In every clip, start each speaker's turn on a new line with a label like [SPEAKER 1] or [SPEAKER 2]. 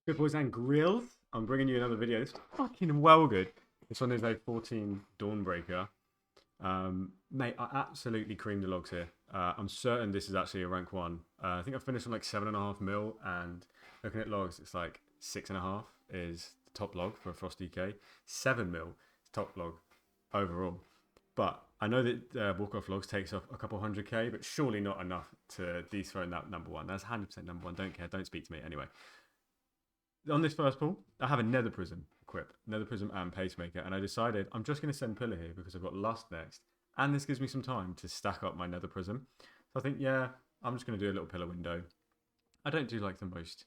[SPEAKER 1] Good boys and grills. I'm bringing you another video. It's fucking well good. This one is a 14 Dawnbreaker. Mate, I absolutely creamed the logs here. I'm certain this is actually a rank 1. I think I finished on like 7.5 mil, and looking at logs, it's like 6.5 is the top log for a Frost DK. 7 mil is top log overall. But I know that Warcraft logs takes off a couple 100k, but surely not enough to dethrone that number 1. That's 100% number 1. Don't care. Don't speak to me. Anyway, on this first pull, I have a Nether Prism equipped, Nether Prism and Pacemaker, and I decided I'm just going to send Pillar here because I've got Lust next, and this gives me some time to stack up my Nether Prism. So I think, yeah, I'm just going to do a little Pillar window. I don't do like the most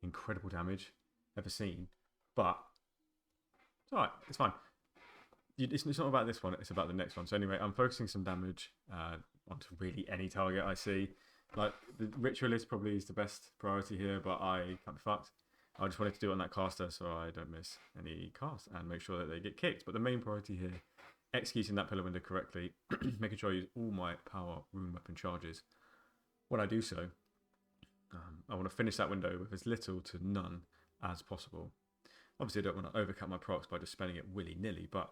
[SPEAKER 1] incredible damage ever seen, but it's alright, it's fine. It's not about this one, it's about the next one. So anyway, I'm focusing some damage onto really any target I see. Like, the Ritualist probably is the best priority here, but I can't be fucked. I just wanted to do it on that caster so I don't miss any casts and make sure that they get kicked. But the main priority here, executing that pillar window correctly, making sure I use all my power rune weapon charges. When I do so, I want to finish that window with as little to none as possible. Obviously, I don't want to overcut my procs by just spending it willy-nilly, but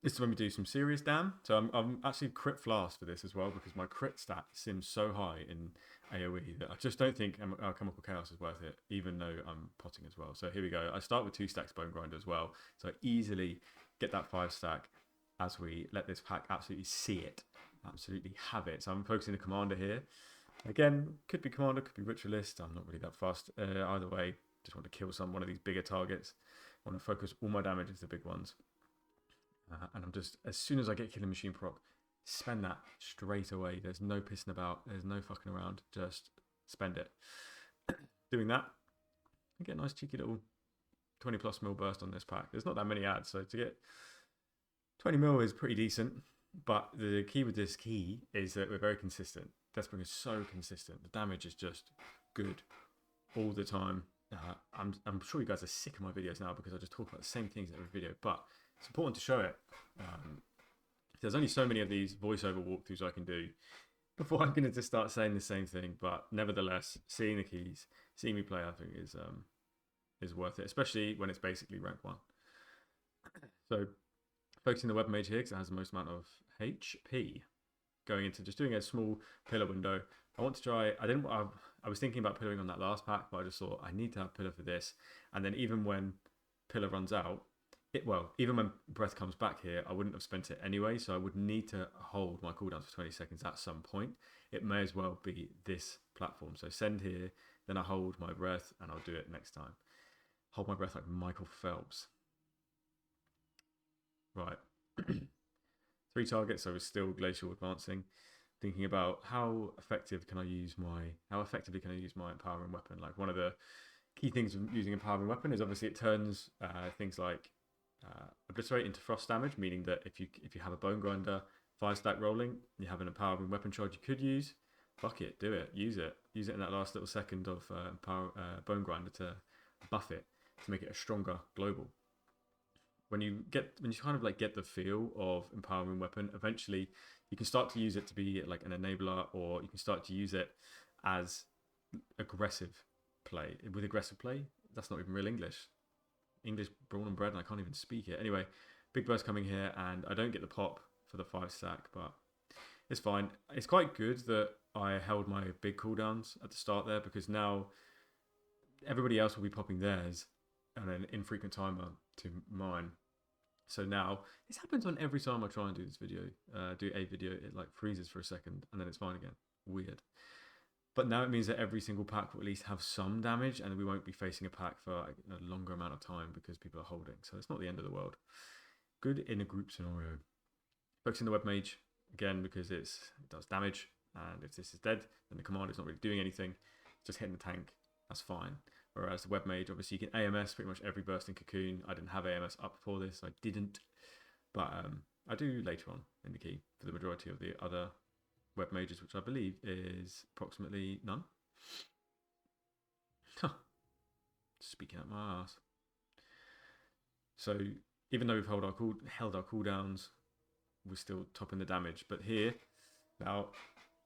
[SPEAKER 1] this is when we do some serious damn. So I'm actually crit fast for this as well because my crit stat seems so high in AoE that I just don't think Chemical Chaos is worth it, even though I'm potting as well. So here we go. I start with 2 stacks Bone Grinder as well. So I easily get that 5 stack as we let this pack absolutely see it, absolutely have it. So I'm focusing the Commander here. Again, could be Commander, could be Ritualist. I'm not really that fast either way. Just want to kill one of these bigger targets. I want to focus all my damage into the big ones. And I'm just, as soon as I get Killing Machine proc, spend that straight away. There's no pissing about. There's no fucking around. Just spend it. Doing that, I get a nice cheeky little 20 plus mil burst on this pack. There's not that many ads, so to get 20 mil is pretty decent. But the key with this key is that we're very consistent. Deathbringer is so consistent. The damage is just good all the time. I'm sure you guys are sick of my videos now because I just talk about the same things in every video, but it's important to show it. There's only so many of these voiceover walkthroughs I can do before I'm going to just start saying the same thing. But nevertheless, seeing the keys, seeing me play, I think is worth it, especially when it's basically rank 1. So focusing the Web Mage here because it has the most amount of HP. Going into just doing a small pillar window. I want to try. I was thinking about pillaring on that last pack, but I just thought I need to have pillar for this. And then even when pillar runs out, even when breath comes back here, I wouldn't have spent it anyway, so I would need to hold my cooldowns for 20 seconds at some point. It may as well be this platform. So send here, then I hold my breath, and I'll do it next time. Hold my breath like Michael Phelps. Right. 3 targets, so we're still glacial advancing. Thinking about how effectively can I use my empowering weapon. Like, one of the key things of using empowering weapon is obviously it turns things like obliterate into frost damage, meaning that if you have a Bone Grinder 5 stack rolling, you have an empowering weapon charge you could use. Fuck it, do it, use it in that last little second of Bone Grinder to buff it, to make it a stronger global. When you kind of like get the feel of empowering weapon, eventually you can start to use it to be like an enabler, or you can start to use it as aggressive play. With aggressive play, that's not even real English brawn and bread, and I can't even speak it. Anyway, big burst coming here, and I don't get the pop for the 5 stack, but it's fine. It's quite good that I held my big cooldowns at the start there, because now everybody else will be popping theirs and an infrequent timer to mine. So now this happens on every time I try and do this video, it like freezes for a second and then it's fine again. Weird. But now it means that every single pack will at least have some damage, and we won't be facing a pack for a longer amount of time because people are holding. So it's not the end of the world. Good in a group scenario. Focusing the Web Mage again because it does damage, and if this is dead, then the commander's not really doing anything. It's just hitting the tank. That's fine. Whereas the Web Mage, obviously you can AMS pretty much every bursting cocoon. I didn't have AMS up before this, I didn't. But I do later on in the key for the majority of the other Web Mages, which I believe is approximately none. Huh. Speaking out my ass. So even though we've held our cooldowns, we're still topping the damage. But here, now,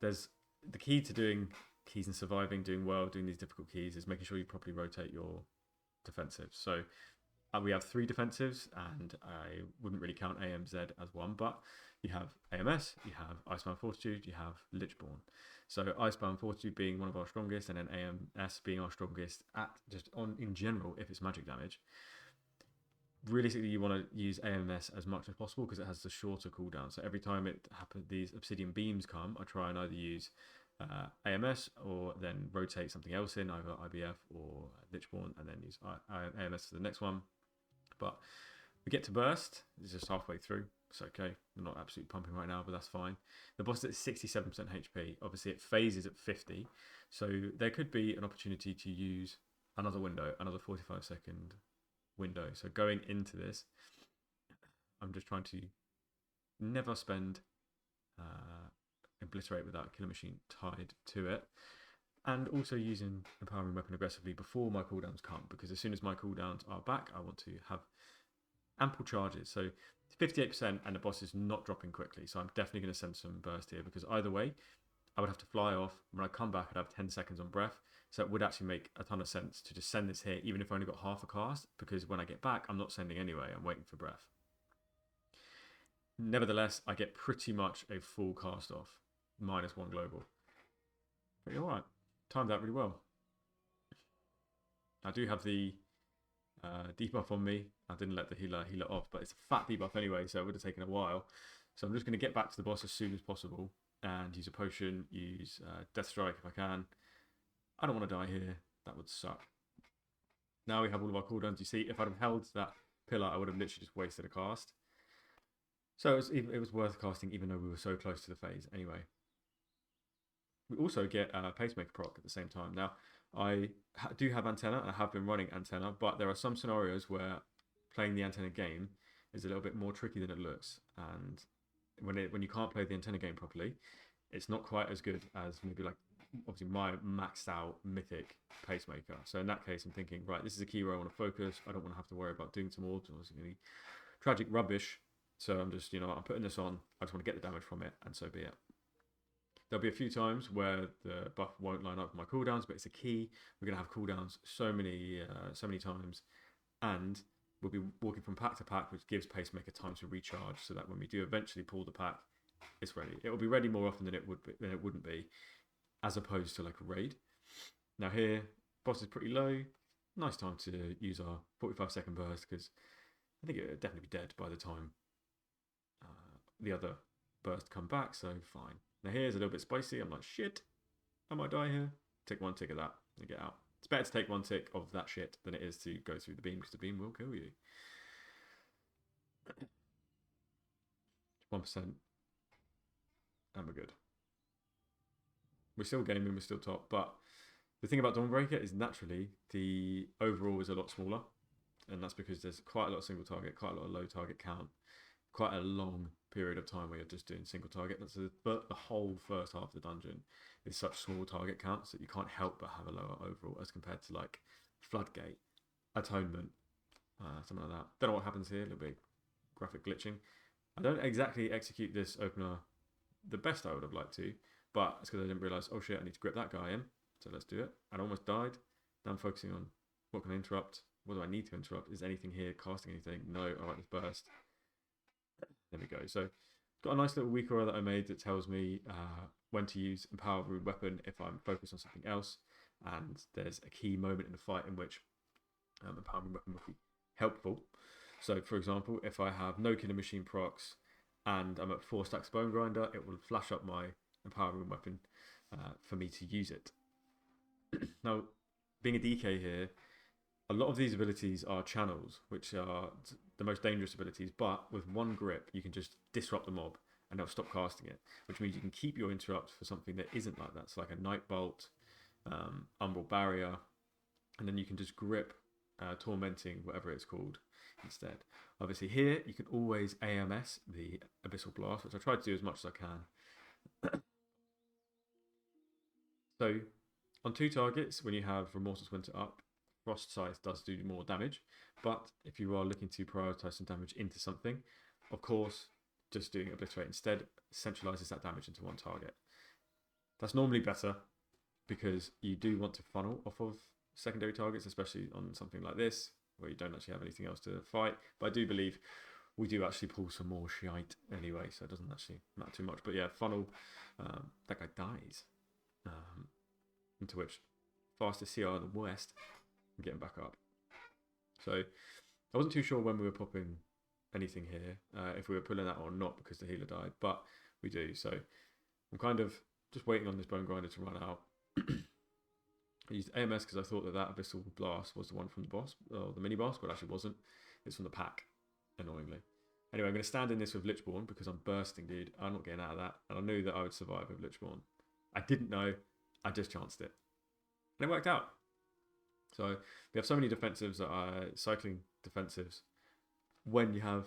[SPEAKER 1] there's the key to doing keys and surviving, doing well, doing these difficult keys, is making sure you properly rotate your defensives. So we have 3 defensives, and I wouldn't really count AMZ as one, but you have AMS, you have Icebound Fortitude, you have Lichborn. So Icebound Fortitude being one of our strongest, and then AMS being our strongest at just on in general if it's magic damage. Realistically, you want to use AMS as much as possible because it has the shorter cooldown. So every time it happens, these obsidian beams come, I try and either use AMS or then rotate something else in, either IBF or Lichborn, and then use AMS for the next one. But we get to burst. It's just halfway through. It's okay. We're not absolutely pumping right now, but that's fine. The boss is at 67% HP. Obviously, it phases at 50. So there could be an opportunity to use another window, another 45-second window. So going into this, I'm just trying to never spend Obliterate without a killer machine tied to it. And also using Empowering Weapon aggressively before my cooldowns come, because as soon as my cooldowns are back, I want to have ample charges. So 58% and the boss is not dropping quickly. So I'm definitely going to send some burst here, because either way, I would have to fly off. When I come back, I'd have 10 seconds on breath. So it would actually make a ton of sense to just send this here, even if I only got half a cast, because when I get back, I'm not sending anyway. I'm waiting for breath. Nevertheless, I get pretty much a full cast off, -1 global. Pretty alright. Timed out really well. I do have the debuff on me. I didn't let the healer heal it off, but it's a fat debuff anyway, so it would have taken a while. So I'm just going to get back to the boss as soon as possible and use a potion, use Death Strike if I can. I don't want to die here. That would suck. Now we have all of our cooldowns. You see, if I'd have held that pillar, I would have literally just wasted a cast. So it was worth casting, even though we were so close to the phase anyway. We also get a Pacemaker proc at the same time. Now, I do have Antenna. I have been running Antenna, but there are some scenarios where playing the Antenna game is a little bit more tricky than it looks. And when you can't play the Antenna game properly, it's not quite as good as maybe like, obviously, my maxed out mythic Pacemaker. So in that case, I'm thinking, right, this is a key where I want to focus. I don't want to have to worry about doing some orbs or any tragic rubbish. So I'm just, I'm putting this on. I just want to get the damage from it, and so be it. There'll be a few times where the buff won't line up with my cooldowns, but it's a key. We're going to have cooldowns so many times, and we'll be walking from pack to pack, which gives Pacemaker time to recharge, so that when we do eventually pull the pack, it's ready. It will be ready more often than it wouldn't be, as opposed to like a raid. Now here, boss is pretty low. Nice time to use our 45-second burst, because I think it would definitely be dead by the time the other burst come back, so fine. Now here's a little bit spicy. I'm like, shit, I might die here. Take 1 tick of that and get out. It's better to take 1 tick of that shit than it is to go through the beam, because the beam will kill you. 1%. And we're good. We're still gaming, we're still top, but the thing about Dawnbreaker is naturally the overall is a lot smaller, and that's because there's quite a lot of single target, quite a lot of low target count, quite a long period of time where you're just doing single target. But the whole first half of the dungeon is such small target counts that you can't help but have a lower overall as compared to like Floodgate, Atonement, something like that. Don't know what happens here, a little bit graphic glitching. I don't exactly execute this opener the best I would have liked to, but it's because I didn't realise, oh shit, I need to grip that guy in. So let's do it. I almost died. Now I'm focusing on what can I interrupt, what do I need to interrupt, is anything here casting anything? No, alright, let's burst. There we go. So got a nice little weak aura that I made that tells me when to use Empower Rude Weapon if I'm focused on something else. And there's a key moment in the fight in which Empowering Weapon would be helpful. So for example, if I have no Killer Machine procs and I'm at 4 stacks Bone Grinder, it will flash up my Empowering Weapon for me to use it. Now, being a DK here, a lot of these abilities are channels, which are the most dangerous abilities, but with 1 grip, you can just disrupt the mob and they'll stop casting it, which means you can keep your interrupt for something that isn't like that. So like a Night Bolt, Umbral Barrier, and then you can just grip Tormenting, whatever it's called, instead. Obviously here, you can always AMS the Abyssal Blast, which I try to do as much as I can. So on 2 targets, when you have Remorseless Winter up, Frost Scythe does do more damage, but if you are looking to prioritize some damage into something, of course, just doing Obliterate instead centralizes that damage into 1 target. That's normally better, because you do want to funnel off of secondary targets, especially on something like this, where you don't actually have anything else to fight. But I do believe we do actually pull some more shite anyway, so it doesn't actually matter too much. But yeah, funnel, that guy dies. Into which, fastest CR in the West, and getting back up. So I wasn't too sure when we were popping anything here, if we were pulling that or not, because the healer died, but we do. So I'm kind of just waiting on this bone grinder to run out. I used AMS because I thought that Abyssal Blast was the one from the boss, or the mini boss, but it actually wasn't. It's from the pack, annoyingly. Anyway, I'm going to stand in this with Lichborn because I'm bursting, dude. I'm not getting out of that. And I knew that I would survive with Lichborn. I didn't know. I just chanced it. And it worked out. So we have so many defensives that are cycling defensives when you have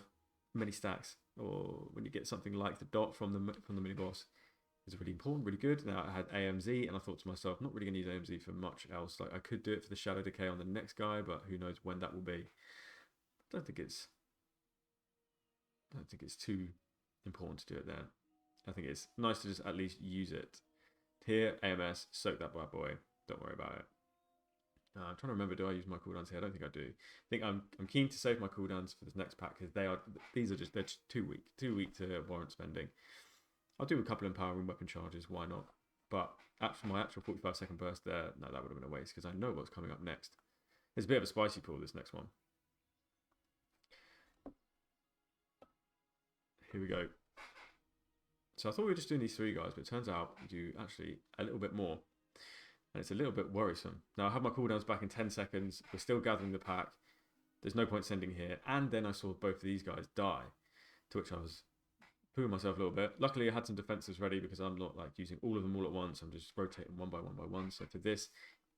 [SPEAKER 1] many stacks, or when you get something like the dot from the mini boss. Is really important, really good. Now I had AMZ, and I thought to myself, not really going to use AMZ for much else. Like I could do it for the Shadow Decay on the next guy, but who knows when that will be. I don't think it's too important to do it there. I think it's nice to just at least use it. Here, AMS, soak that bad boy. Don't worry about it. I'm trying to remember, do I use my cooldowns here? I don't think I do. I think I'm keen to save my cooldowns for this next pack because they're just too weak to warrant spending. I'll do a couple of empowering weapon charges, why not? But my actual 45-second burst there, no, that would have been a waste because I know what's coming up next. There's a bit of a spicy pool, this next one. Here we go. So I thought we were just doing these 3 guys, but it turns out we do actually a little bit more. And it's a little bit worrisome. Now I have my cooldowns back in 10 seconds. We're still gathering the pack. There's no point sending here. And then I saw both of these guys die, to which I was pooing myself a little bit. Luckily, I had some defensives ready because I'm not like using all of them all at once. I'm just rotating one by one. So for this,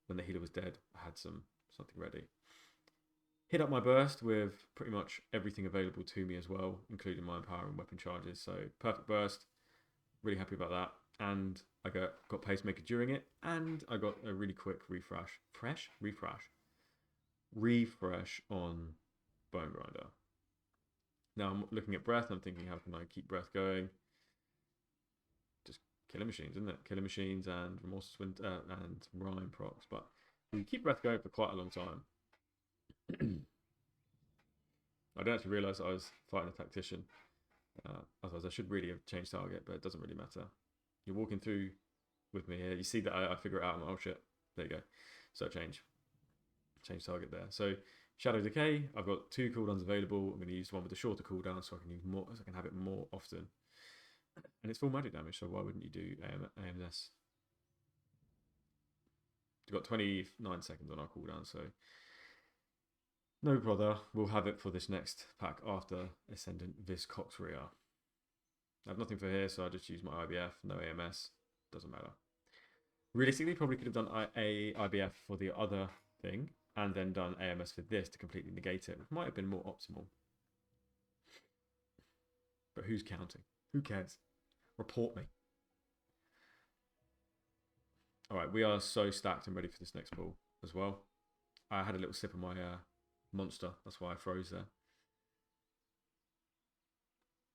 [SPEAKER 1] when the healer was dead, I had something ready. Hit up my burst with pretty much everything available to me as well, including my empowering weapon charges. So perfect burst. Really happy about that. And I got pacemaker during it, and I got a really quick refresh on bone grinder. Now I'm looking at breath, and I'm thinking, how can I keep breath going? Just killing machines, isn't it? Killing machines and remorseless wind and rhyme procs, but we keep breath going for quite a long time. I didn't actually realise I was fighting a tactician. Otherwise, I should really have changed target, but it doesn't really matter. You're walking through with me here. You see that I figure it out. Oh shit! There you go. So change target there. So Shadow Decay, I've got 2 cooldowns available. I'm going to use the one with the shorter cooldown so I can use more, so I can have it more often. And it's full magic damage, so why wouldn't you do AMS? We've got 29 seconds on our cooldown, so no brother. We'll have it for this next pack after Ascendant Vis Coxria. I have nothing for here, so I just use my IBF. No AMS. Doesn't matter. Realistically, probably could have done a IBF for the other thing, and then done AMS for this to completely negate it, which might have been more optimal. But who's counting? Who cares? Report me. Alright, we are so stacked and ready for this next pool as well. I had a little sip of my monster, that's why I froze there.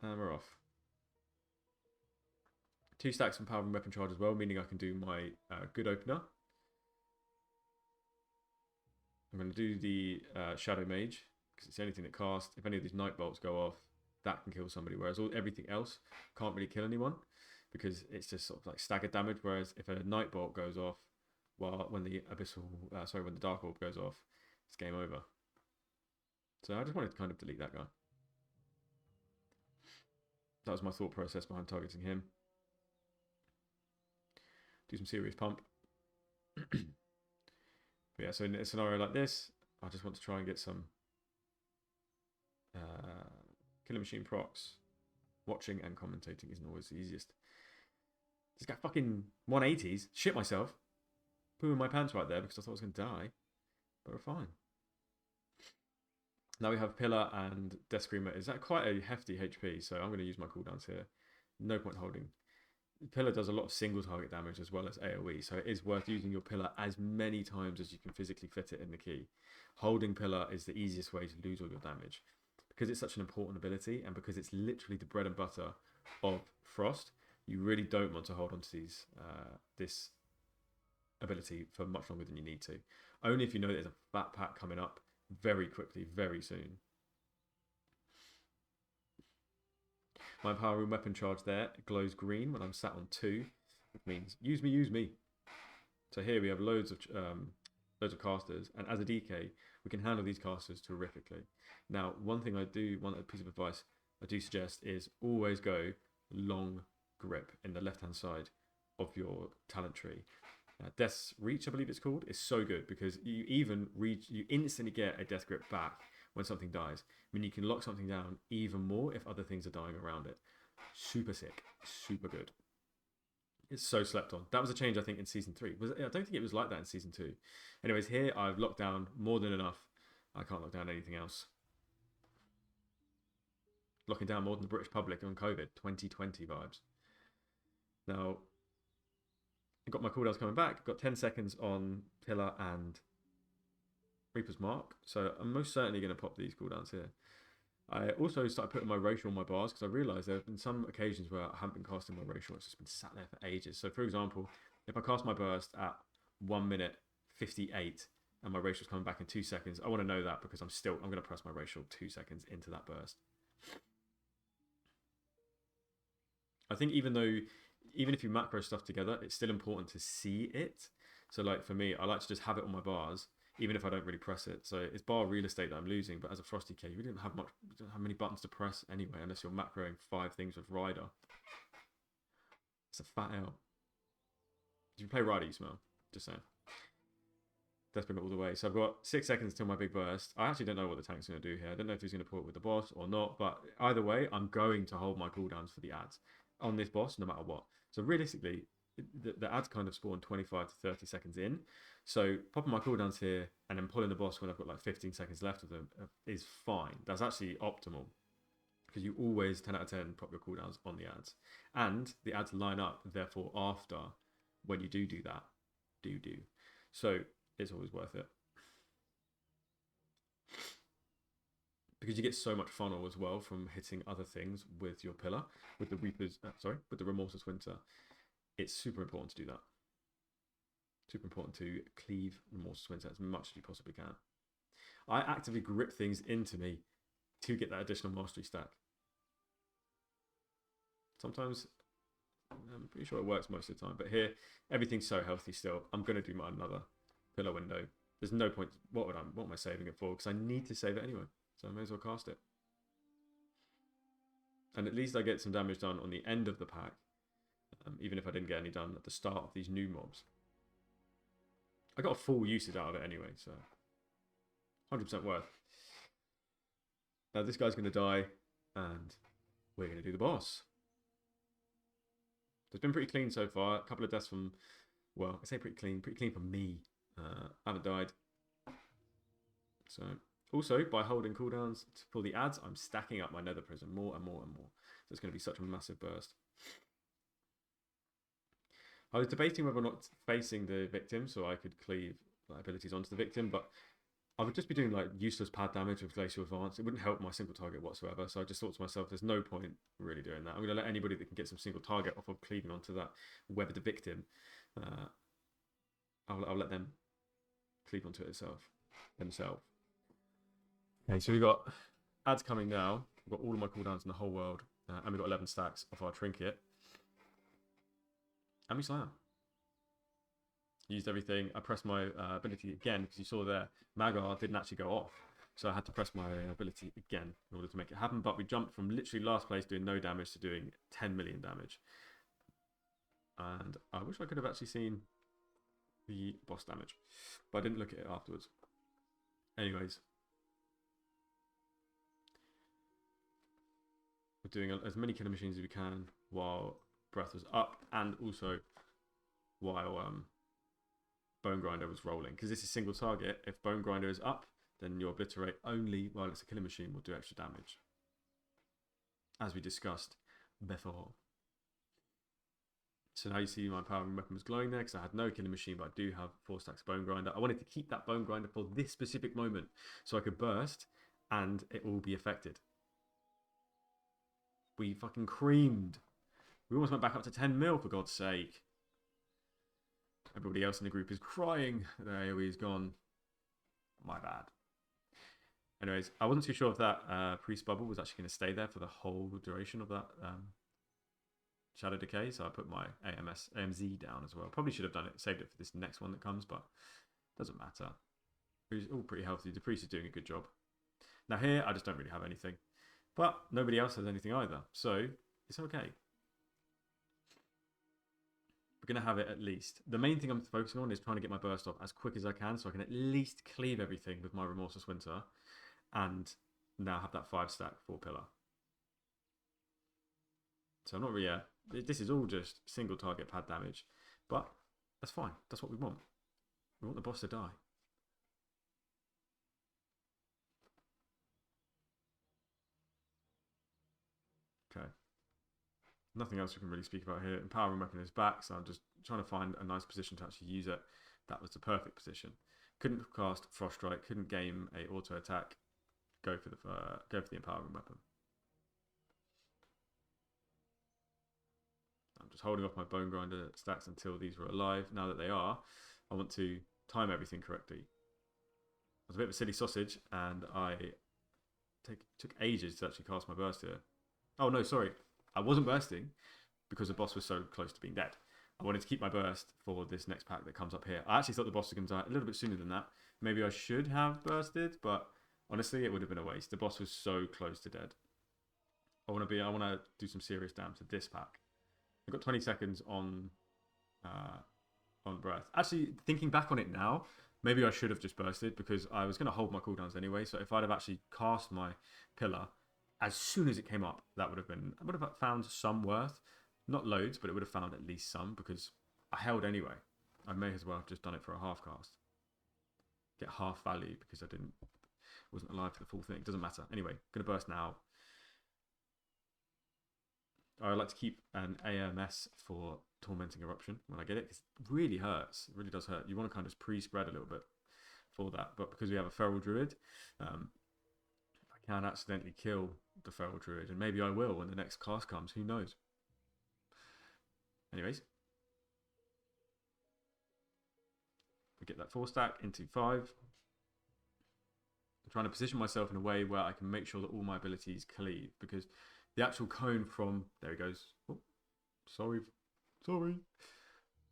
[SPEAKER 1] And we're off. 2 stacks of power and weapon charge as well, meaning I can do my good opener. I'm going to do the Shadow Mage, because it's the only thing that casts. If any of these Night Bolts go off, that can kill somebody, whereas everything else can't really kill anyone, because it's just sort of like staggered damage, whereas if a Night Bolt goes off, when the when the Dark Orb goes off, it's game over. So I just wanted to kind of delete that guy. That was my thought process behind targeting him. Do some serious pump. But yeah, so in a scenario like this, I just want to try and get some Killer Machine procs. Watching and commentating isn't always the easiest. This guy fucking 180s. Shit myself. Pooing my pants right there because I thought I was going to die. But we're fine. Now we have Pillar and Death Screamer. Is that quite a hefty HP? So I'm going to use my cooldowns here. No point holding. Pillar does a lot of single target damage as well as AoE, so it is worth using your Pillar as many times as you can physically fit it in the key. Holding Pillar is the easiest way to lose all your damage. Because it's such an important ability, and because it's literally the bread and butter of Frost, you really don't want to hold on to these, this ability for much longer than you need to. Only if you know there's a fat pack coming up very quickly, very soon. My power room weapon charge there glows green when I'm sat on 2. Which means use me, use me. So here we have loads of casters, and as a DK, we can handle these casters terrifically. Now, one piece of advice I do suggest is always go long grip in the left-hand side of your talent tree. Death's Reach, I believe it's called, is so good because you instantly get a death grip back when something dies. I mean, you can lock something down even more if other things are dying around it. Super sick, super good. It's so slept on. That was a change, I think, in Season 3. I don't think it was like that in Season 2. Anyways, here I've locked down more than enough. I can't lock down anything else. Locking down more than the British public on COVID. 2020 vibes. Now, I've got my cooldowns coming back. Got 10 seconds on Pillar and Reaper's Mark. So I'm most certainly going to pop these cooldowns here. I also started putting my racial on my bars because I realised there have been some occasions where I haven't been casting my racial. It's just been sat there for ages. So for example, if I cast my burst at 1 minute 58 and my racial's coming back in 2 seconds, I want to know that because I'm going to press my racial 2 seconds into that burst. I think even if you macro stuff together, it's still important to see it. So like for me, I like to just have it on my bars, even if I don't really press it. So it's bar real estate that I'm losing, but as a Frost DK, you don't have many buttons to press anyway, unless you're macroing 5 things with Rider. It's a fat L. If you play Rider, you smell. Just saying. Deathbringer all the way. So I've got 6 seconds till my big burst. I actually don't know what the tank's going to do here. I don't know if he's going to pull it with the boss or not, but either way, I'm going to hold my cooldowns for the ads on this boss no matter what. So realistically, the ads kind of spawn 25 to 30 seconds in. So popping my cooldowns here and then pulling the boss when I've got like 15 seconds left of them is fine. That's actually optimal because you always 10 out of 10 pop your cooldowns on the ads. And the ads line up, therefore, after when you do that. So it's always worth it. Because you get so much funnel as well from hitting other things with your pillar, with the Remorseless Winter. It's super important to do that. Super important to cleave Remorseless Winter as much as you possibly can. I actively grip things into me to get that additional mastery stack. Sometimes, I'm pretty sure it works most of the time, but here, everything's so healthy still. I'm going to do another pillar window. There's no point. What am I saving it for? Because I need to save it anyway. So I may as well cast it. And at least I get some damage done on the end of the pack, even if I didn't get any done at the start of these new mobs. I got a full usage out of it anyway, so 100% worth. Now this guy's going to die, and we're going to do the boss. It's been pretty clean so far. A couple of deaths from, well, I say pretty clean for me. I haven't died. So, also, by holding cooldowns for the ads, I'm stacking up my Nether Prison more and more and more. So it's going to be such a massive burst. I was debating whether or not facing the victim so I could cleave abilities onto the victim, but I would just be doing like useless pad damage with Glacial Advance. It wouldn't help my single target whatsoever. So I just thought to myself, there's no point really doing that. I'm going to let anybody that can get some single target off of cleaving onto that weathered victim. I'll let them cleave onto it themselves. Okay, so we've got ads coming now. We've got all of my cooldowns in the whole world, and we've got 11 stacks of our trinket. And we slam. Used everything. I pressed my ability again because you saw there, Magar didn't actually go off. So I had to press my ability again in order to make it happen. But we jumped from literally last place doing no damage to doing 10 million damage. And I wish I could have actually seen the boss damage, but I didn't look at it afterwards. Anyways, we're doing as many killer machines as we can while breath was up, and also while Bone Grinder was rolling, because this is single target. If Bone Grinder is up, then you obliterate only while it's a killer machine will do extra damage, as we discussed before. So now you see my power and weapon was glowing there because I had no killing machine, but I do have 4 stacks of Bone Grinder. I wanted to keep that Bone Grinder for this specific moment so I could burst and it will be affected. We fucking creamed. We almost went back up to 10 mil, for God's sake. Everybody else in the group is crying. Their AoE's gone. My bad. Anyways, I wasn't too sure if that priest bubble was actually going to stay there for the whole duration of that shadow decay, so I put my AMZ down as well. Probably should have done it, saved it for this next one that comes, but doesn't matter. It's all pretty healthy. The priest is doing a good job. Now here, I just don't really have anything, but nobody else has anything either, so it's okay. We're going to have it at least. The main thing I'm focusing on is trying to get my burst off as quick as I can, so I can at least cleave everything with my Remorseless Winter, and now have that 5-stack 4-pillar. So I'm not really... this is all just single target pad damage, but that's fine. That's what we want. We want the boss to die. Okay. Nothing else we can really speak about here. Empowering Weapon is back, so I'm just trying to find a nice position to actually use it. That was the perfect position. Couldn't cast Frost Strike, couldn't game a auto attack. Go for the Empowering Weapon. I'm just holding off my Bone Grinder stacks until these were alive. Now that they are, I want to time everything correctly. I was a bit of a silly sausage, and I took ages to actually cast my burst here. Oh no, sorry. I wasn't bursting because the boss was so close to being dead. I wanted to keep my burst for this next pack that comes up here. I actually thought the boss was going to die a little bit sooner than that. Maybe I should have bursted, but honestly, it would have been a waste. The boss was so close to dead. I want to do some serious damage to this pack. I've got 20 seconds on breath. Actually, thinking back on it now, maybe I should have just bursted because I was going to hold my cooldowns anyway. So if I'd have actually cast my pillar as soon as it came up, I would have found some worth. Not loads, but it would have found at least some because I held anyway. I may as well have just done it for a half cast. Get half value because I wasn't alive for the full thing. It doesn't matter. Anyway, going to burst now. I like to keep an AMS for Tormenting Eruption when I get it, because it really hurts. It really does hurt. You want to kind of pre-spread a little bit for that, but because we have a Feral Druid, I can accidentally kill the Feral Druid, and maybe I will when the next cast comes. Who knows? Anyways, we get that 4-stack into 5. I'm trying to position myself in a way where I can make sure that all my abilities cleave, because the actual cone from... There he goes. Oh, sorry.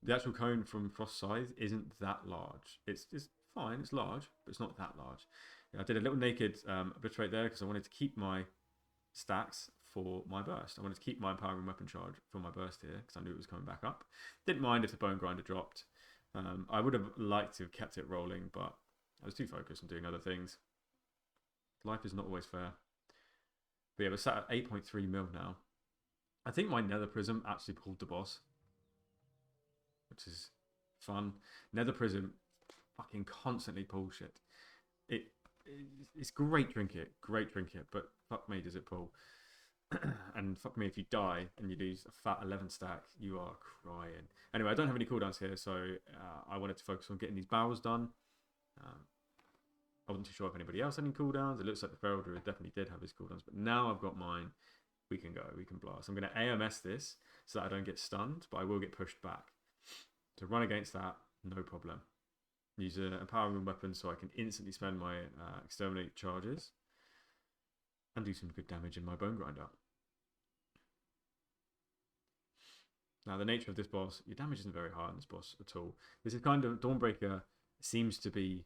[SPEAKER 1] The actual cone from Frost Scythe isn't that large. It's fine. It's large, but it's not that large. I did a little naked obliterate there because I wanted to keep my stacks for my burst. I wanted to keep my Empowering Weapon charge for my burst here because I knew it was coming back up. Didn't mind if the Bone Grinder dropped. I would have liked to have kept it rolling, but I was too focused on doing other things. Life is not always fair. But yeah, we're sat at 8.3 mil now. I think my Nether Prism actually pulled the boss, which is fun. Nether Prism fucking constantly pulls shit. It's great trinket, but fuck me does it pull. And fuck me if you die and you lose a fat 11 stack, you are crying. Anyway, I don't have any cooldowns here, so I wanted to focus on getting these barrels done. I wasn't too sure if anybody else had any cooldowns. It looks like the Feral Druid definitely did have his cooldowns, but now I've got mine. We can go, we can blast. I'm going to AMS this so that I don't get stunned, but I will get pushed back. To run against that, no problem. Use an Empowering Weapon so I can instantly spend my Exterminate charges and do some good damage in my Bone Grinder. Now, the nature of this boss, your damage isn't very high on this boss at all. This is kind of... Dawnbreaker seems to be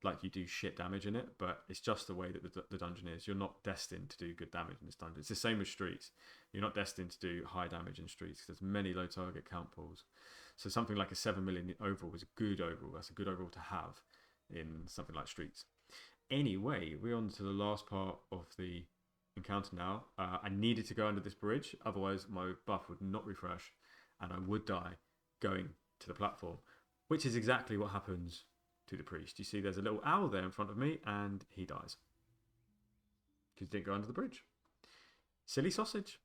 [SPEAKER 1] like you do shit damage in it, but it's just the way that the dungeon is. You're not destined to do good damage in this dungeon. It's the same as Streets. You're not destined to do high damage in Streets because there's many low target count pulls. So something like a 7 million overall is a good overall. That's a good overall to have in something like Streets. Anyway, we're on to the last part of the encounter now. I needed to go under this bridge, otherwise my buff would not refresh and I would die going to the platform, which is exactly what happens to the priest. You see there's a little owl there in front of me and he dies because he didn't go under the bridge. Silly sausage.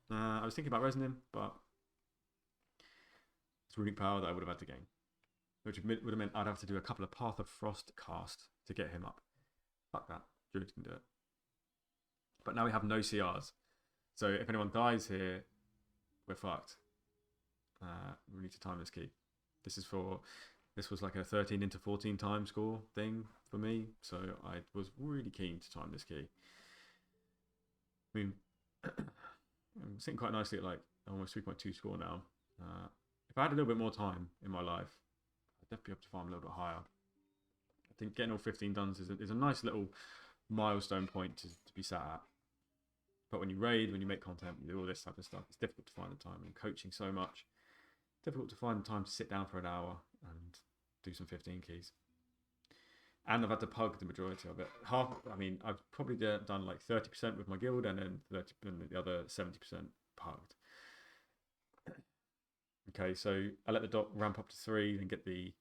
[SPEAKER 1] I was thinking about resing him, but it's runic power that I would have had to gain, which would have meant I'd have to do a couple of Path of Frost casts to get him up. Fuck that. Druid can do it. But now we have no CRs. So if anyone dies here, we're fucked. We need to time this key. This was like a 13 into 14 time score thing for me, so I was really keen to time this key. I mean, I'm sitting quite nicely at like almost 3.2 score now. If I had a little bit more time in my life, I'd definitely be able to farm a little bit higher. I think getting all 15 done is a nice little milestone point to be sat at. But when you raid, when you make content, you do all this type of stuff, it's difficult to find the time. And coaching so much, difficult to find the time to sit down for an hour and do some 15 keys. And I've had to pug the majority of it. I've probably done like 30% with my guild, and then the other 70% pugged. Okay, so I let the doc ramp up to 3, then get the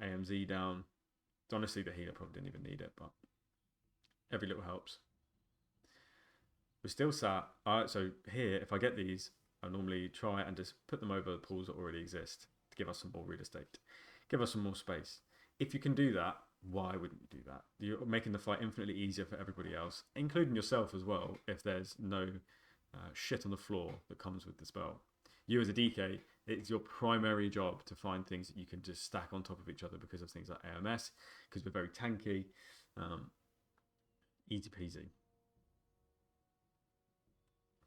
[SPEAKER 1] AMZ down. Honestly, the healer probably didn't even need it, but every little helps. We're still sat. So here, if I get these, I normally try and just put them over the pools that already exist to give us some more real estate, give us some more space. If you can do that, why wouldn't you do that? You're making the fight infinitely easier for everybody else, including yourself as well, if there's no shit on the floor that comes with the spell. You as a DK, it's your primary job to find things that you can just stack on top of each other because of things like AMS, because we're very tanky. Easy peasy.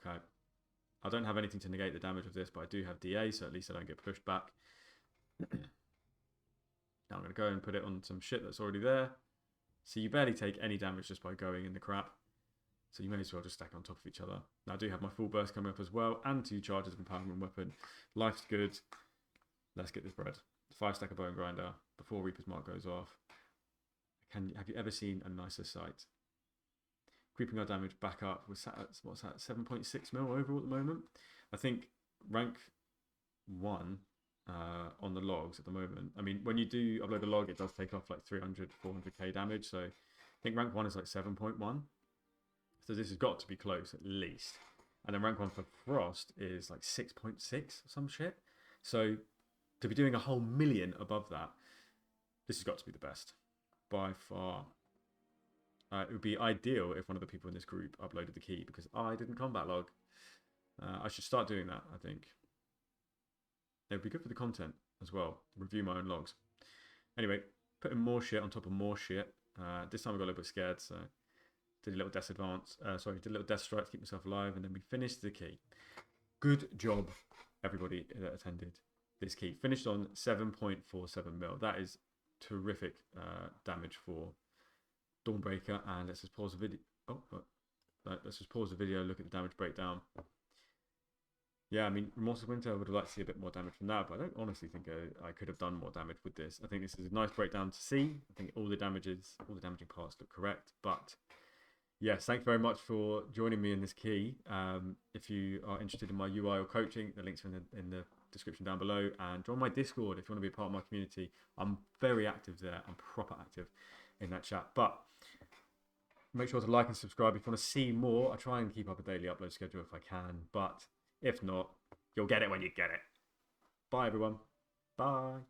[SPEAKER 1] Okay. I don't have anything to negate the damage of this, but I do have DA, so at least I don't get pushed back. Now I'm going to go and put it on some shit that's already there. So you barely take any damage just by going in the crap. So you may as well just stack on top of each other. Now I do have my full burst coming up as well, and 2 charges of Empowerment Weapon. Life's good. Let's get this bread. 5 stack of Bone Grinder before Reaper's Mark goes off. Have you ever seen a nicer sight? Creeping our damage back up. We're sat at, what's that, 7.6 mil overall at the moment. I think rank 1 on the logs at the moment. I mean, when you do upload a log, it does take off like 300, 400k damage. So I think rank 1 is like 7.1. So this has got to be close at least. And then rank 1 for Frost is like 6.6 or some shit. So to be doing a whole million above that, this has got to be the best by far. It would be ideal if one of the people in this group uploaded the key, because I didn't combat log. I should start doing that, I think. It would be good for the content as well. Review my own logs. Anyway, putting more shit on top of more shit. This time I got a little bit scared, so did a little death advance. Did a little death strike to keep myself alive, and then we finished the key. Good job, everybody that attended this key. Finished on 7.47 mil. That is terrific damage for Dawnbreaker. And let's just pause the video. Let's just pause the video. Look at the damage breakdown. Yeah, I mean, Remorseless Winter, I would have liked to see a bit more damage from that, but I don't honestly think I could have done more damage with this. I think this is a nice breakdown to see. I think all the damaging parts look correct. But yes, thanks very much for joining me in this key. If you are interested in my UI or coaching, the links are in the description down below. And join my Discord if you want to be a part of my community. I'm very active there. I'm proper active in that chat. But make sure to like and subscribe if you want to see more. I try and keep up a daily upload schedule if I can, but if not, you'll get it when you get it. Bye, everyone. Bye.